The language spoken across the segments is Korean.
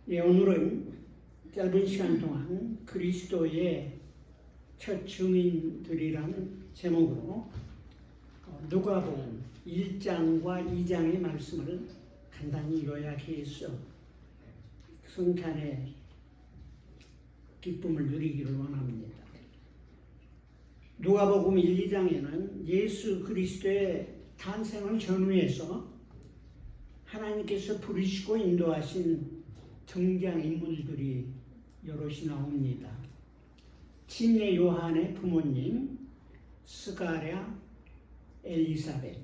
예, 오늘은 짧은 시간 동안 그리스도의 첫 증인들이라는 제목으로 누가복음 1장과 2장의 말씀을 간단히 요약해서 성탄의 기쁨을 누리기를 원합니다. 누가복음 1, 2장에는 예수 그리스도의 탄생을 전후해서 하나님께서 부르시고 인도하신 등장인물들이 여럿이 나옵니다. 침례 요한의 부모님 스가랴, 엘리사벳,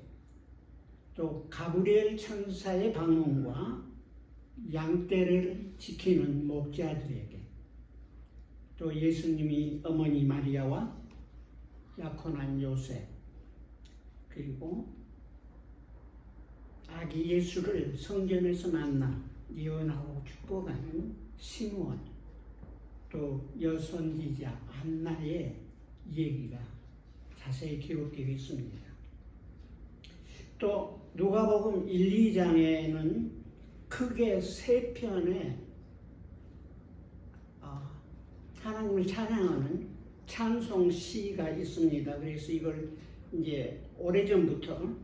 또 가브리엘 천사의 방문과 양떼를 지키는 목자들에게, 또 예수님이 어머니 마리아와 약혼한 요셉, 그리고 아기 예수를 성전에서 만나 예언하고 축복하는 시므온, 또 여선지자 안나의 얘기가 자세히 기록되어 있습니다. 또 누가복음 1, 2장에는 크게 세 편의 하나님을 찬양하는 찬송 시가 있습니다. 그래서 이걸 이제 오래전부터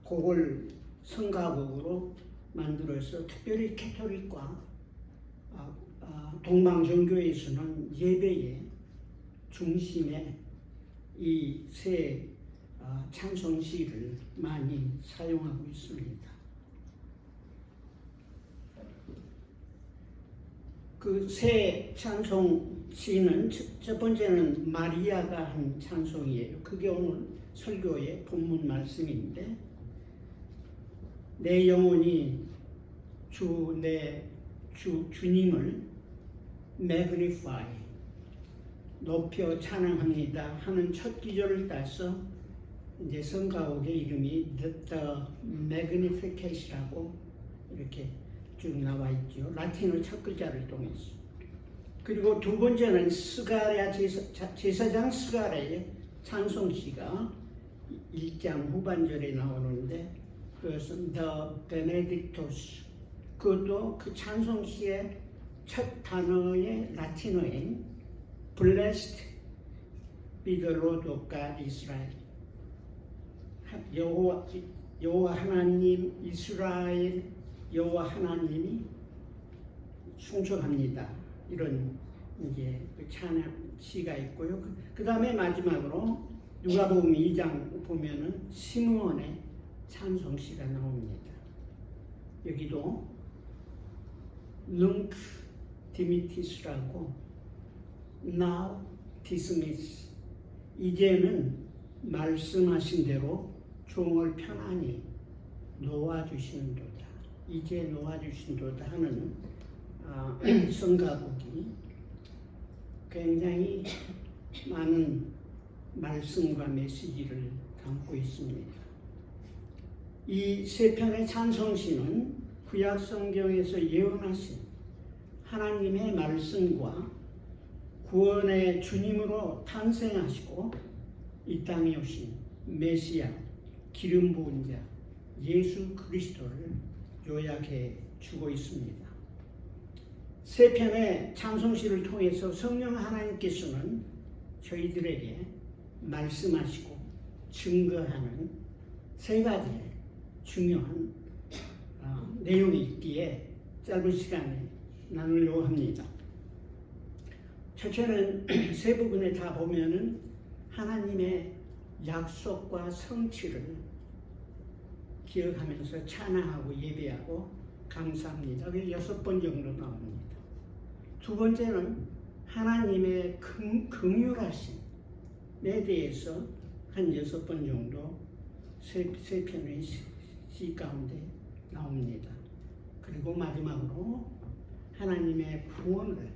그걸 성가곡으로 만들어서 특별히 캐톨릭과 동방정교에서는 예배의 중심에 이 세 찬송시를 많이 사용하고 있습니다. 그 세 찬송시는 첫 번째는 마리아가 한 찬송이에요. 그게 오늘 설교의 본문 말씀인데, 내 영혼이 주님을 magnify, 높여 찬양합니다 하는 첫 기절을 따서 이제 성가곡의 이름이 The Magnificat이라고 이렇게 쭉 나와 있죠. 라틴어 첫 글자를 통해서. 그리고 두 번째는 스가랴 제사장 스가랴의 찬송시가 1장 후반절에 나오는데, 그것은 The Benedictus, 그것도 그 찬송시의 첫 단어의 라틴어인 Blessed be the Lord of God Israel, 여호와 하나님 이스라엘 여호와 하나님이 충성합니다, 이런 이제 그 찬양 시가 있고요. 그 다음에 마지막으로 누가복음 2장 보면은 시므온의 찬송시가 나옵니다. 여기도 능크 디미티스라고 now dismiss, 이제는 말씀하신 대로 종을 편안히 놓아주신도다, 이제 놓아주신도다 하는 성가곡이 굉장히 많은 말씀과 메시지를 담고 있습니다. 이 세 편의 찬송시는 구약 성경에서 예언하신 하나님의 말씀과 구원의 주님으로 탄생하시고 이 땅에 오신 메시아, 기름 부은 자 예수 그리스도를 요약해 주고 있습니다. 세 편의 찬송시를 통해서 성령 하나님께서는 저희들에게 말씀하시고 증거하는 세 가지의 중요한 내용이 있기에 짧은 시간에 나누려고 합니다. 첫째는 세 부분에 다 보면은 하나님의 약속과 성취를 기억하면서 찬양하고 예배하고 감사합니다. 그게 6번 정도 나옵니다. 두 번째는 하나님의 긍휼하심에 대해서 한 6번 정도 세 편의 시 가운데 나옵니다. 그리고 마지막으로 하나님의 구원을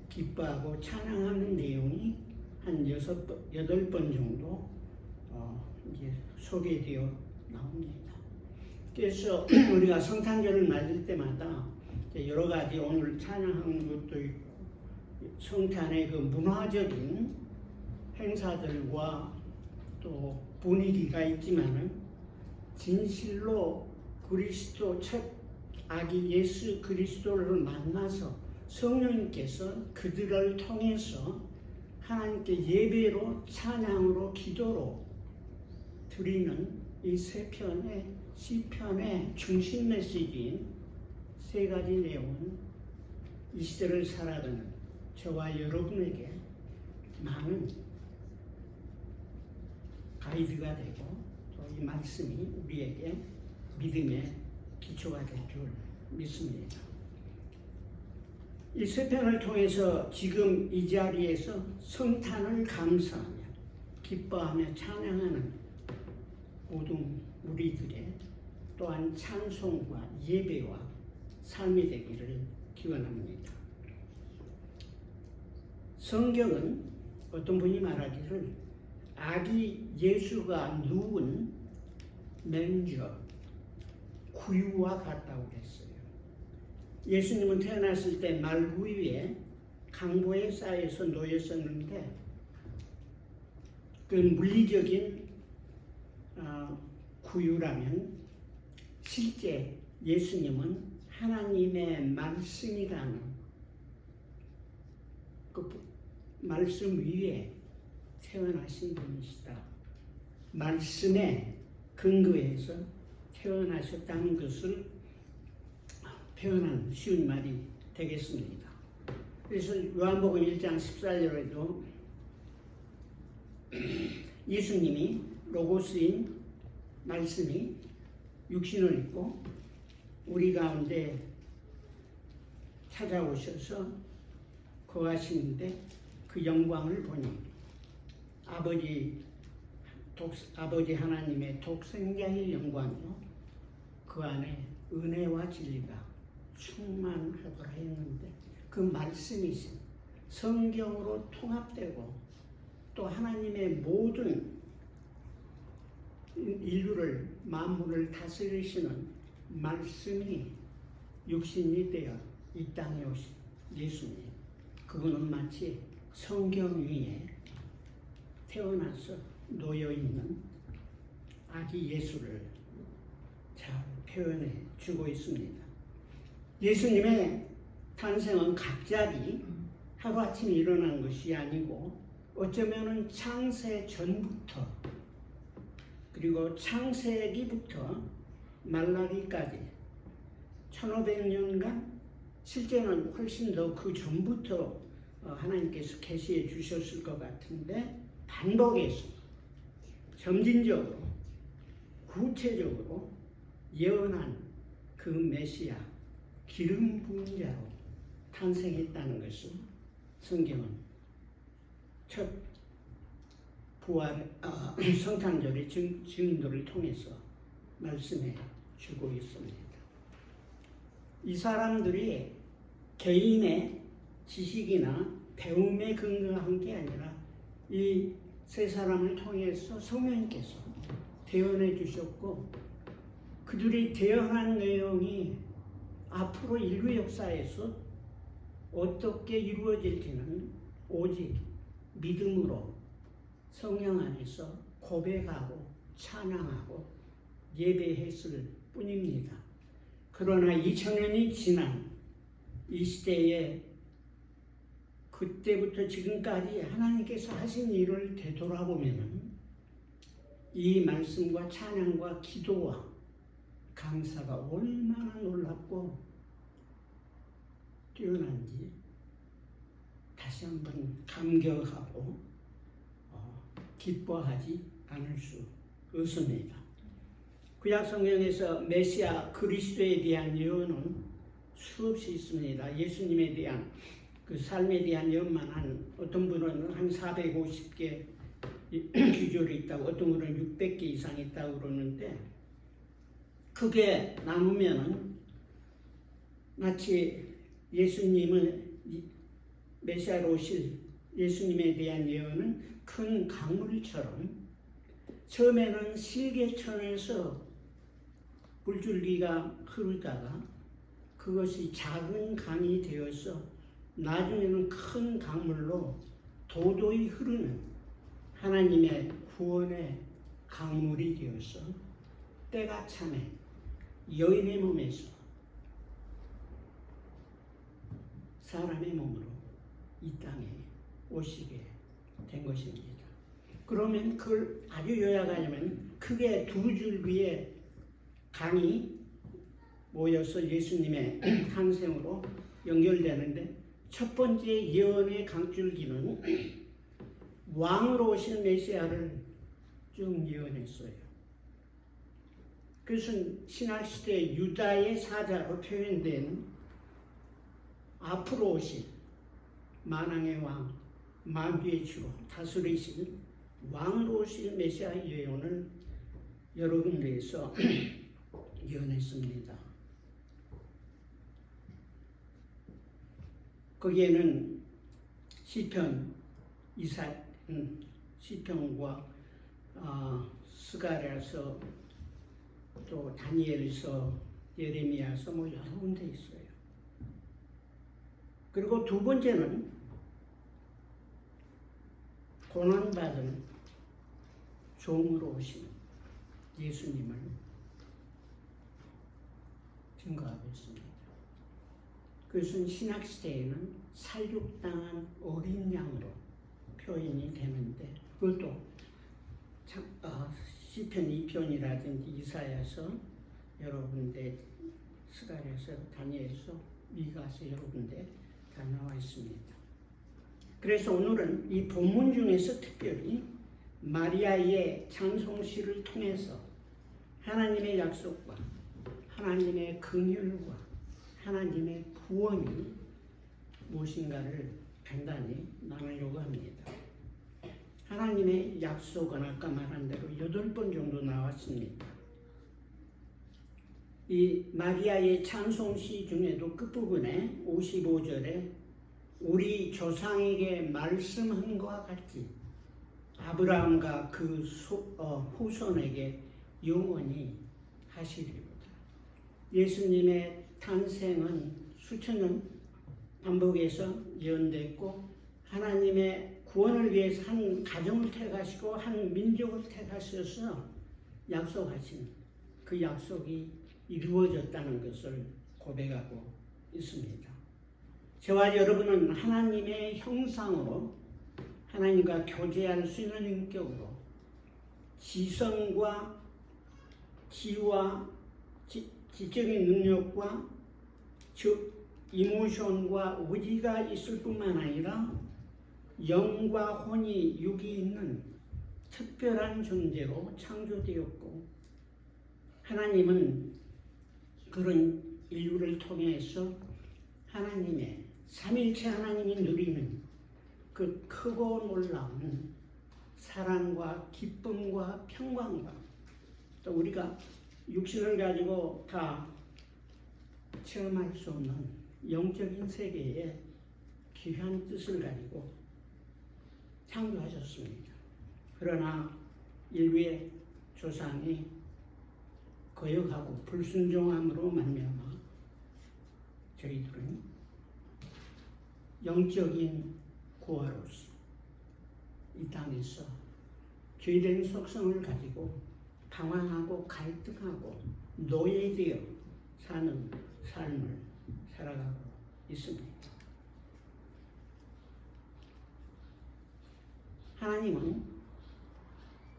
기뻐하고 찬양하는 내용이 한 8번 정도 이제 소개되어 나옵니다. 그래서 우리가 성탄절을 맞을 때마다 여러 가지 오늘 찬양하는 것도 있고 성탄의 그 문화적인 행사들과 또 분위기가 있지만은 진실로 그리스도 첫 아기 예수 그리스도를 만나서 성령님께서 그들을 통해서 하나님께 예배로 찬양으로 기도로 드리는 이 세 편의 시편의 중심 메시지인 세 가지 내용은 이 시대를 살아가는 저와 여러분에게 많은 가이드가 되고 또 이 말씀이 우리에게 믿음의 기초가 될 줄 믿습니다. 이 세 편을 통해서 지금 이 자리에서 성탄을 감사하며 기뻐하며 찬양하는 모든 우리들의 또한 찬송과 예배와 삶이 되기를 기원합니다. 성경은 어떤 분이 말하기를 아기 예수가 누운 맹저 구유와 같다고 했어요. 예수님은 태어났을 때 말구 위에 강보에 쌓여서 놓였었는데 그 물리적인 구유라면 실제 예수님은 하나님의 말씀이라는 그 말씀 위에 태어나신 분이시다. 말씀에 근거해서 태어나셨다는 것을 표현한 쉬운 말이 되겠습니다. 그래서 요한복음 1장 14절에도 예수님이 로고스인 말씀이 육신을 입고 우리 가운데 찾아오셔서 거하시는데 그 영광을 보니 아버지 하나님의 독생자의 영광이요 그 안에 은혜와 진리가 충만하더라 했는데 그 말씀이신 성경으로 통합되고 또 하나님의 모든 인류를 만물을 다스리시는 말씀이 육신이 되어 이 땅에 오신 예수님, 그분은 마치 성경 위에 태어나서 놓여있는 아기 예수를 잘 표현해 주고 있습니다. 예수님의 탄생은 갑자기 하루아침에 일어난 것이 아니고 어쩌면 창세 전부터 그리고 창세기부터 말라기까지 1500년간 실제는 훨씬 더 그 전부터 하나님께서 계시해 주셨을 것 같은데 반복해서 점진적으로 구체적으로 예언한 그 메시아 기름 부은 자로 탄생했다는 것을 성경은 첫 부활 성탄절의 증인들을 통해서 말씀해 주고 있습니다. 이 사람들이 개인의 지식이나 배움에 근거한 게 아니라 이 세 사람을 통해서 성령님께서 대언해 주셨고 그들이 대언한 내용이 앞으로 인류 역사에서 어떻게 이루어질지는 오직 믿음으로 성령 안에서 고백하고 찬양하고 예배했을 뿐입니다. 그러나 2000년이 지난 이 시대에 그때부터 지금까지 하나님께서 하신 일을 되돌아보면 이 말씀과 찬양과 기도와 감사가 얼마나 놀랍고 뛰어난지 다시 한번 감격하고 기뻐하지 않을 수 없습니다. 구약 성경에서 메시아 그리스도에 대한 예언은 수없이 있습니다. 예수님에 대한 그 삶에 대한 예언만 한 어떤 분은 한 450개 규절이 있다고 어떤 분은 600개 이상 있다고 그러는데 크게 나누면은 마치 예수님을 메시아로 오실 예수님에 대한 예언은 큰 강물처럼 처음에는 실개천에서 물줄기가 흐르다가 그것이 작은 강이 되어서 나중에는 큰 강물로 도도히 흐르는 하나님의 구원의 강물이 되어서 때가 참에 여인의 몸에서 사람의 몸으로 이 땅에 오시게 된 것입니다. 그러면 그걸 아주 요약하자면 크게 두 줄기의 강이 모여서 예수님의 탄생으로 연결되는데, 첫 번째 예언의 강줄기는 왕으로 오신 메시아를 쭉 예언했어요. 그것은 신학시대 유다의 사자로 표현된 앞으로 오실 만왕의 왕, 만주의 주로 다스리실 왕으로 오실 메시아 예언을 여러 군데에서 예언했습니다. 거기에는 시편과 스가랴서, 또 다니엘서, 예레미야서 여러 군데 있어요. 그리고 두 번째는 고난받은 종으로 오신 예수님을 증거하고 있습니다. 그것은 신학시대에는 살육당한 어린 양으로 표현이 되는데, 그것도 시편 2편이라든지 이사야서 여러 군데, 스가랴서, 다니엘서, 미가서 여러 군데 다 나와 있습니다. 그래서 오늘은 이 본문 중에서 특별히 마리아의 찬송시를 통해서 하나님의 약속과 하나님의 긍휼과 하나님의 구원이 무엇인가를 간단히 나누려고 합니다. 하나님의 약속은 아까 말한 대로 8번 정도 나왔습니다. 이 마리아의 찬송시 중에도 끝부분에 55절에 우리 조상에게 말씀한 것과 같이 아브라함과 그 후손에게 영원히 하시리로다. 예수님의 탄생은 수천 년 반복해서 예언됐고, 하나님의 구원을 위해서 한 가정을 택하시고 한 민족을 택하셔서 약속하신 그 약속이 이루어졌다는 것을 고백하고 있습니다. 저와 여러분은 하나님의 형상으로 하나님과 교제할 수 있는 인격으로 지성과 지와 지적인 능력과 즉 이모션과 의지가 있을 뿐만 아니라 영과 혼이 육이 있는 특별한 존재로 창조되었고, 하나님은 그런 인류를 통해서 하나님의 삼일체 하나님이 누리는 그 크고 놀라운 사랑과 기쁨과 평강과, 또 우리가 육신을 가지고 다 체험할 수 없는 영적인 세계에 귀한 뜻을 가지고 창조하셨습니다. 그러나 인류의 조상이 거역하고 불순종함으로 말미암아 저희들은 영적인 고아로서 이 땅에서 죄된 속성을 가지고 방황하고 갈등하고 노예되어 사는 삶을 살아가고 있습니다. 하나님은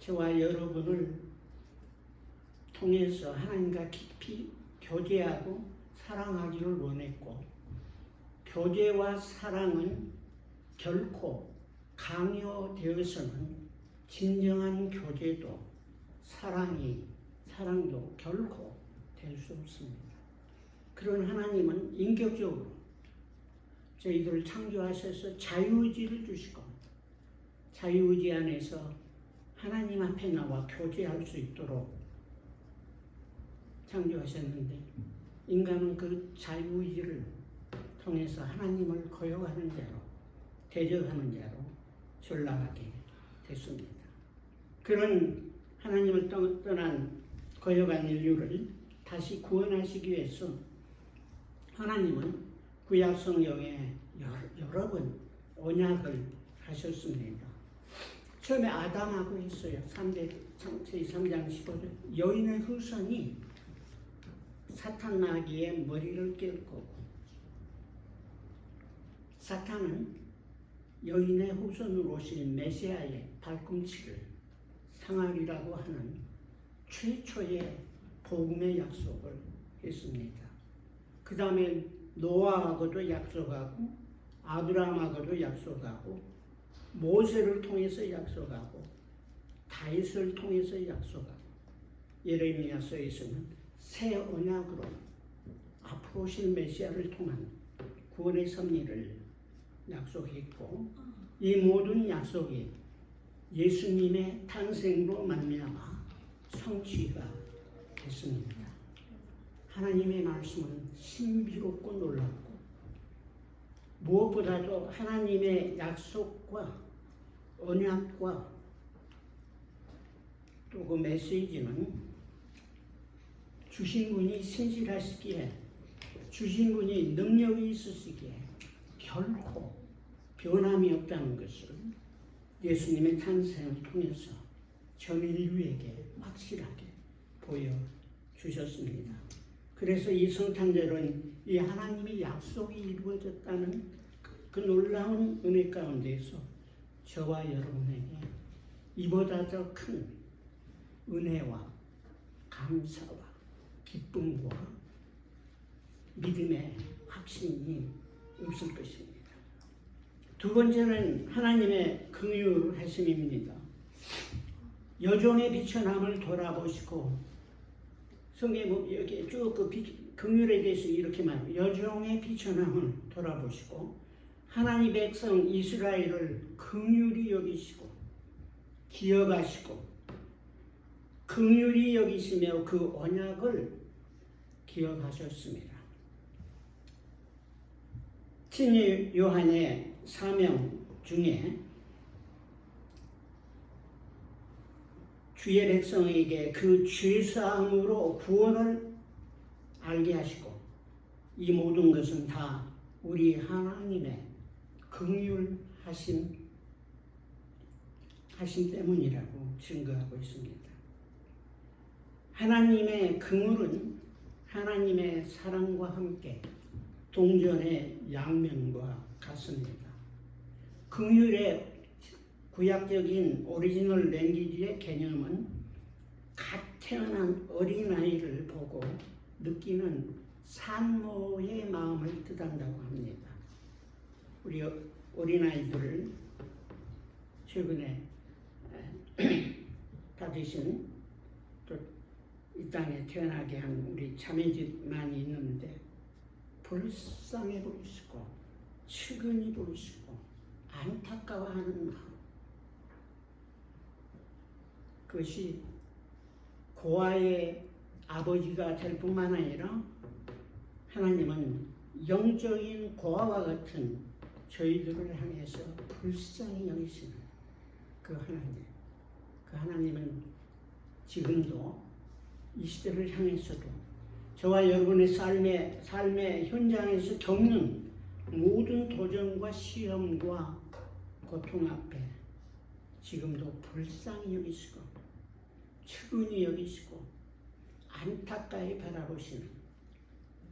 저와 여러분을 통해서 하나님과 깊이 교제하고 사랑하기를 원했고, 교제와 사랑은 결코 강요되어서는 진정한 교제도 사랑도 결코 될 수 없습니다. 그런 하나님은 인격적으로 저희들을 창조하셔서 자유의지를 주시고, 자유의지 안에서 하나님 앞에 나와 교제할 수 있도록 창조하셨는데, 인간은 그 자유의지를 통해서 하나님을 거역하는 자로, 대적하는 자로 전락하게 됐습니다. 그런 하나님을 떠난 거역한 인류를 다시 구원하시기 위해서 하나님은 구약 성경에 여러 번 언약을 하셨습니다. 처음에 아담하고 했어요. 창세기 3장 15절 여인의 후손이 사탄 나귀의 머리를 깰 거고, 사탄은 여인의 후손으로 오신 메시아의 발꿈치를 상하리라고 하는 최초의 복음의 약속을 했습니다. 그 다음에 노아하고도 약속하고 아브라함하고도 약속하고 모세를 통해서 약속하고 다윗을 통해서 약속하고 예레미야서에서는 새 언약으로 앞으로 오실 메시아를 통한 구원의 섭리를 약속했고 이 모든 약속이 예수님의 탄생으로 말미암아 성취가 됐습니다. 하나님의 말씀은 신비롭고 놀랍고 무엇보다도 하나님의 약속과 언약과 또 그 메시지는 주신 분이 신실하시기에 주신 분이 능력이 있으시기에 결코 변함이 없다는 것을 예수님의 탄생을 통해서 전 인류에게 확실하게 보여주셨습니다. 그래서 이 성탄절은 이 하나님의 약속이 이루어졌다는 그 놀라운 은혜 가운데서 저와 여러분에게 이보다 더 큰 은혜와 감사와 기쁨과 믿음의 확신이 없을 것입니다. 두 번째는 하나님의 긍휼하심입니다. 여종의 비천함을 돌아보시고 성경에 여기 쭉 그 긍휼에 대해서 이렇게 말해요. 여종의 비천함을 돌아보시고 하나님 백성 이스라엘을 긍휼히 여기시고 기억하시고 긍휼히 여기시며 그 언약을 기억하셨습니다. 친히 요한의 사명 중에 주의 백성에게 그 죄사함으로 구원을 알게 하시고 이 모든 것은 다 우리 하나님의 긍휼하심 때문이라고 증거하고 있습니다. 하나님의 긍휼은 하나님의 사랑과 함께 동전의 양면과 같습니다. 긍휼의 구약적인 오리지널 랭귀지의 개념은 갓 태어난 어린아이를 보고 느끼는 산모의 마음을 뜻한다고 합니다. 우리 어린아이들을 최근에 받으신 또 이 땅에 태어나게 한 우리 자매집만이 있는데 불쌍해 보이시고 측은히 보이시고 안타까워하는 마음, 그것이 고아의 아버지가 될 뿐만 아니라 하나님은 영적인 고아와 같은 저희들을 향해서 불쌍히 여기시는 그 하나님은 지금도 이 시대를 향해서도 저와 여러분의 삶의 현장에서 겪는 모든 도전과 시험과 고통 앞에 지금도 불쌍히 여기시고 측은히 여기시고 안타까이 바라보시는,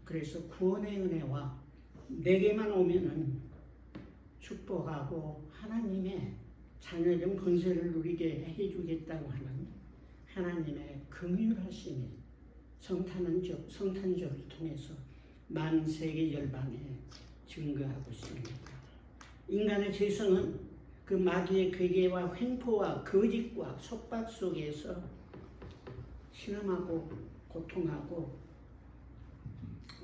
그래서 구원의 은혜와 내게만 오면은 축복하고 하나님의 자녀된 권세를 누리게 해주겠다고 하는 하나님의 긍휼하심이 성탄절을 통해서 만 세계 열방에 증거하고 있습니다. 인간의 죄성은 그 마귀의 괴계와 횡포와 거짓과 속박 속에서 신음하고 고통하고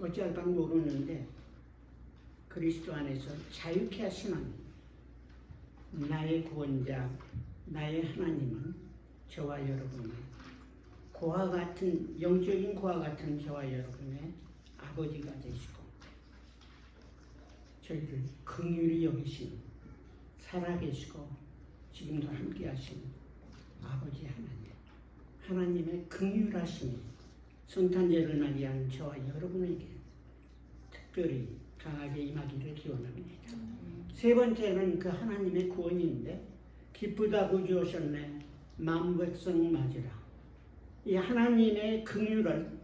어찌할 바 모르는데 그리스도 안에서 자유케 하시는 나의 구원자, 나의 하나님은 저와 여러분의 고아 같은, 영적인 고아 같은 저와 여러분의 아버지가 되시고 저희를 긍휼히 여기시는, 살아계시고 지금도 함께 하시는 아버지 하나님의 긍휼하심이 성탄절을 맞이한 저와 여러분에게 특별히 강하게 임하기를 기원합니다. 세 번째는 그 하나님의 구원인데, 기쁘다 구주 오셨네 만 백성 맞으라. 이 하나님의 긍휼을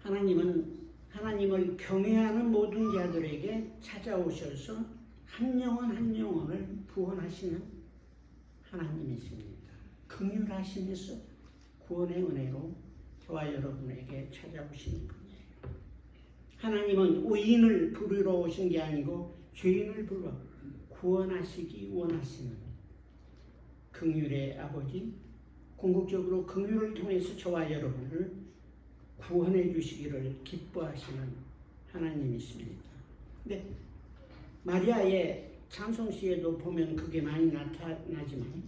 하나님은 하나님을 경외하는 모든 자들에게 찾아오셔서 한 영혼 한 영혼을 구원하시는 하나님이십니다. 긍휼하심에서 구원의 은혜로 저와 여러분에게 찾아오시는 분이에요. 하나님은 의인을 부르러 오신 게 아니고 죄인을 불러 구원하시기 원하시는 긍휼의 아버지, 궁극적으로 긍휼을 통해서 저와 여러분을 구원해 주시기를 기뻐하시는 하나님이십니다. 근데 마리아의 찬송시에도 보면 그게 많이 나타나지만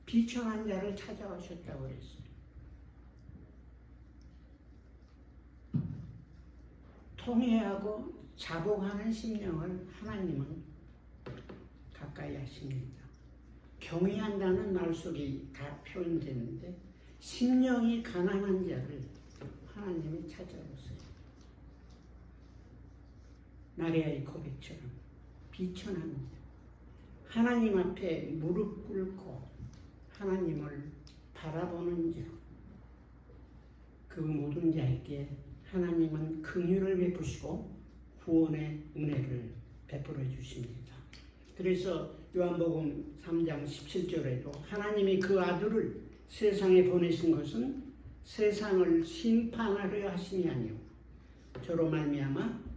비천한 자를 찾아오셨다고 했어요. 통회하고 자복하는 심령을 하나님은 가까이 하십니다. 경외한다는 말 속에 다 표현되는데 심령이 가난한 자를 하나님이 찾아오세요. 마리아의 고백처럼 비천한 자, 하나님 앞에 무릎 꿇고 하나님을 바라보는 자, 그 모든 자에게 하나님은 긍휼을 베푸시고 구원의 은혜를 베풀어 주십니다. 그래서 요한복음 3장 17절에도 하나님이 그 아들을 세상에 보내신 것은 세상을 심판하려 하심이 아니요 저로 말미암아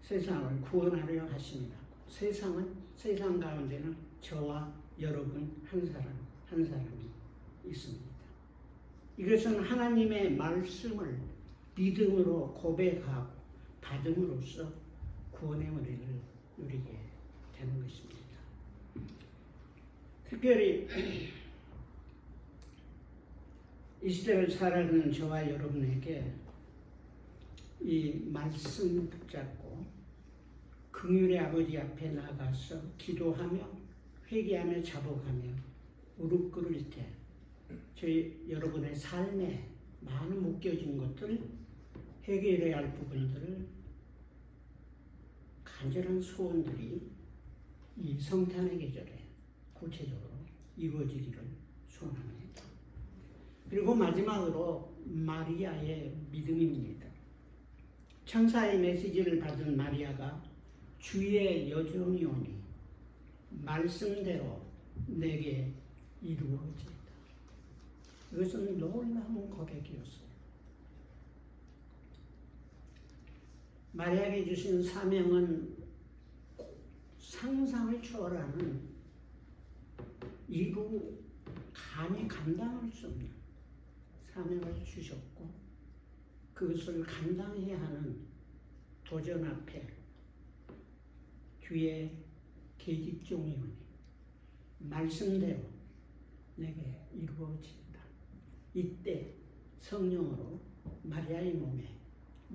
세상을 구원하려 하십니다. 세상 가운데는 저와 여러분 한 사람이 있습니다. 이것은 하나님의 말씀을 믿음으로 고백하고 받음으로써 구원의 은혜를 누리게 되는 것입니다. 특별히 이 시대를 살아가는 저와 여러분에게 이 말씀 붙잡고 긍휼의 아버지 앞에 나가서 기도하며 회개하며 자복하며 무릎 꿇을 때 저희 여러분의 삶에 많은 묶여진 것들, 해결해야 할 부분들을 간절한 소원들이 이 성탄의 계절에 구체적으로 이루어지기를 소원합니다. 그리고 마지막으로 마리아의 믿음입니다. 천사의 메시지를 받은 마리아가 주의 여종이 오니 말씀대로 내게 이루어지다. 이것은 놀라운 고백이었어요. 마리아에게 주신 사명은 상상을 초월하는 감히 감당할 수 없는 사명을 주셨고 그것을 감당해야 하는 도전 앞에 주의 계집종이 오니 말씀대로 내게 이루어진다. 이때 성령으로 마리아의 몸에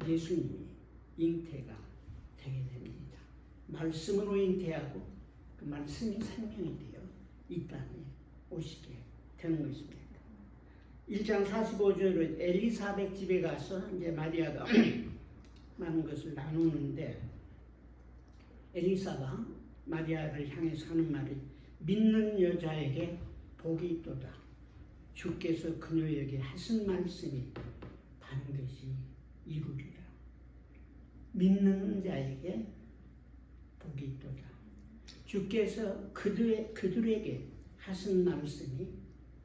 예수님이 잉태가 되게 됩니다. 말씀으로 잉태하고 그 말씀이 생명이 되어 이 땅에 오시게 되는 것입니다. 1장 45절에 엘리사벳 집에 가서 이제 마리아가 많은 것을 나누는데 엘리사가 마리아를 향해서 하는 말이 믿는 여자에게 복이 있도다. 주께서 그녀에게 하신 말씀이 반드시 이루리라. 믿는 자에게 복이 있도다. 주께서 그들에게 하신 말씀이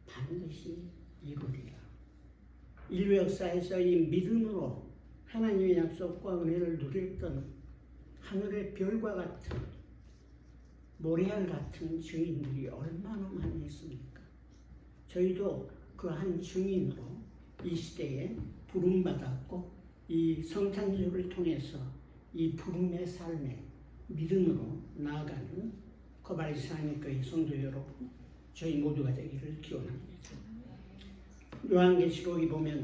반드시 이루리라. 인류 역사에서 이 믿음으로 하나님의 약속과 은혜를 누렸던 하늘의 별과 같은 모래알 같은 증인들이 얼마나 많이 있습니까? 저희도 그 한 증인으로 이 시대에 부름받았고 이 성탄절을 통해서 이 부름의 삶에 믿음으로 나아가는 거발산교회 성도 여러분, 저희 모두가 되기를 기원합니다. 요한계시록에 보면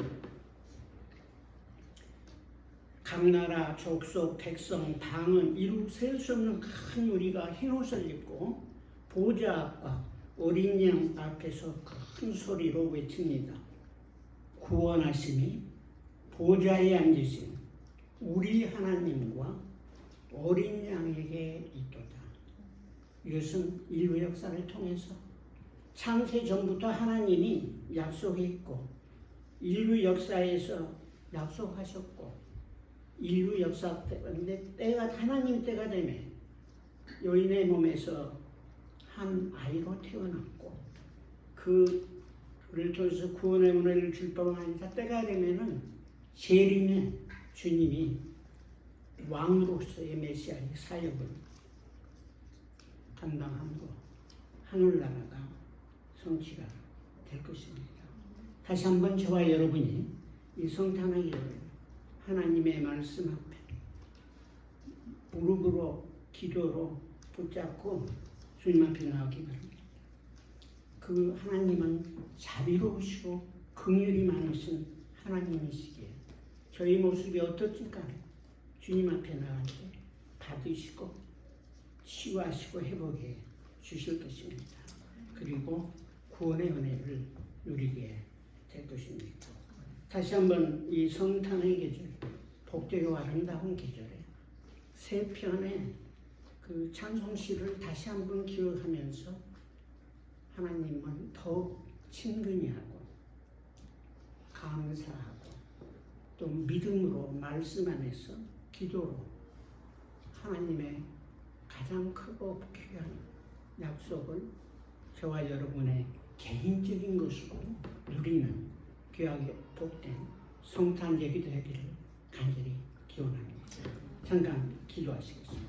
각 나라, 족속, 백성, 방언 이루 셀 수 없는 큰 무리가 흰옷을 입고 보좌 앞과 어린 양 앞에서 큰 소리로 외칩니다. 구원하심이 보좌에 앉으신 우리 하나님과 어린 양에게 있도다. 이것은 인류 역사를 통해서 창세 전부터 하나님이 약속했고 인류 역사에서 약속하셨고 인류 역사 때가 하나님 때가 되면 여인의 몸에서 한 아이로 태어났고 그를 통해서 구원의 은혜를 줄 뿐만 아니라 때가 되면은 재림의 주님이 왕으로서의 메시아의 사역을 감당하고 하늘나라가 성취가 될 것입니다. 다시 한번 저와 여러분이 이 성탄하기를 하나님의 말씀 앞에 무릎으로 기도로 붙잡고 주님 앞에 나오기 바랍니다. 그 하나님은 자비로우시고 긍휼이 많으신 하나님이시기에 저희 모습이 어떻든가 주님 앞에 나갈 때 받으시고 치유하시고 회복해 주실 것입니다. 그리고 구원의 은혜를 누리게 될 것입니다. 다시 한번 이 성탄의 계절, 복되고 아름다운 계절에 세 편의 그 찬송시를 다시 한번 기억하면서 하나님은 더욱 친근히 하고 감사하고 또 믿음으로 말씀 안에서 기도로 하나님의 가장 크고 귀한 약속을 저와 여러분의 개인적인 것으로 누리는 귀하게 복된 성탄 예기도 하기를 간절히 기원합니다. 잠깐 기도하시겠습니다.